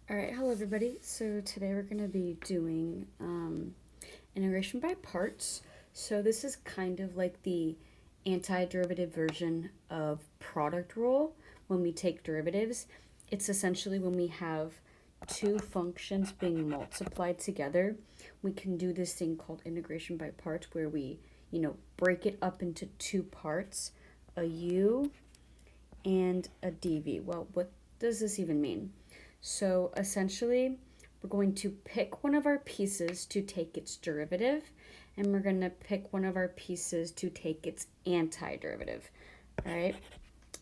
All right, hello everybody. So today we're going to be doing integration by parts. So this is kind of like the antiderivative version of product rule when we take derivatives. It's essentially when we have two functions being multiplied together, we can do this thing called integration by parts where we, break it up into two parts, a u and a dv. Well, what does this even mean? So essentially, we're going to pick one of our pieces to take its derivative, and we're going to pick one of our pieces to take its antiderivative. All right?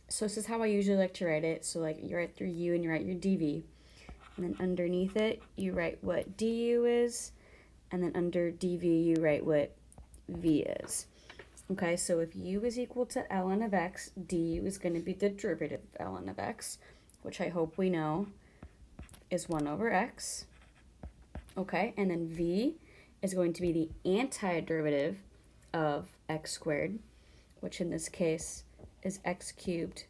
So this is how I usually like to write it. So like you write through u and you write your dv. And then underneath it, you write what du is. And then under dv, you write what v is. Okay, so if u is equal to ln of x, du is going to be the derivative of ln of x, which I hope we know is 1 over x. Okay, and then v is going to be the antiderivative of x squared, which in this case is x cubed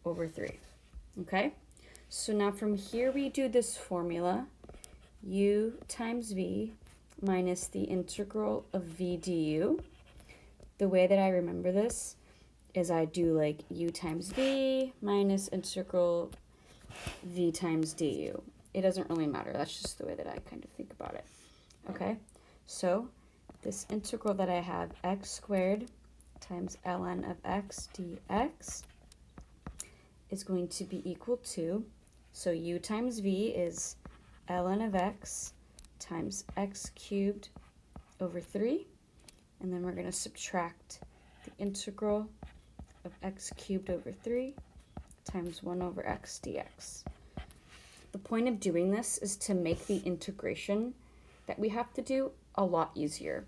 over 3. Okay, so now from here we do this formula, u times v minus the integral of v du. The way that I remember this is I do like u times v minus integral v times du. It doesn't really matter. That's just the way that I kind of think about it. Okay, so this integral that I have, x squared times ln of x dx, is going to be equal to, so u times v is ln of x times x cubed over 3, and then we're going to subtract the integral of x cubed over 3 times 1 over x dx. The point of doing this is to make the integration that we have to do a lot easier.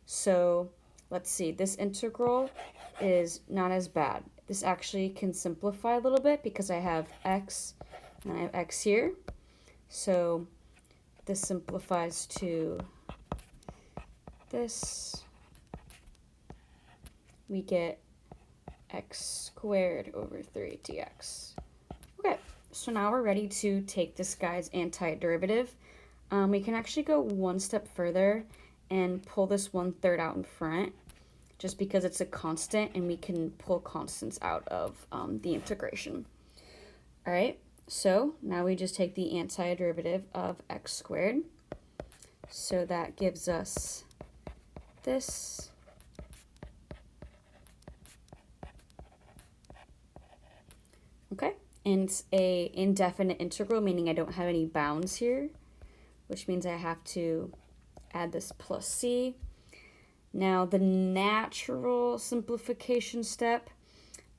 So let's see, this integral is not as bad. This actually can simplify a little bit because I have x and I have x here. So this simplifies to this. We get x squared over 3 dx. Okay, so now we're ready to take this guy's antiderivative. We can actually go one step further and pull this 1/3 out in front, just because it's a constant and we can pull constants out of the integration. All right, so now we just take the antiderivative of x squared. So that gives us this. Okay, and it's a indefinite integral, meaning I don't have any bounds here, which means I have to add this plus c. Now the natural simplification step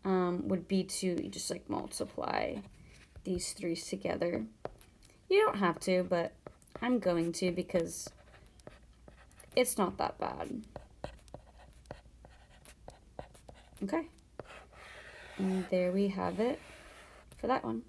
would be to just like multiply these 3's together. You don't have to, but I'm going to because it's not that bad. Okay, and there we have it for that one.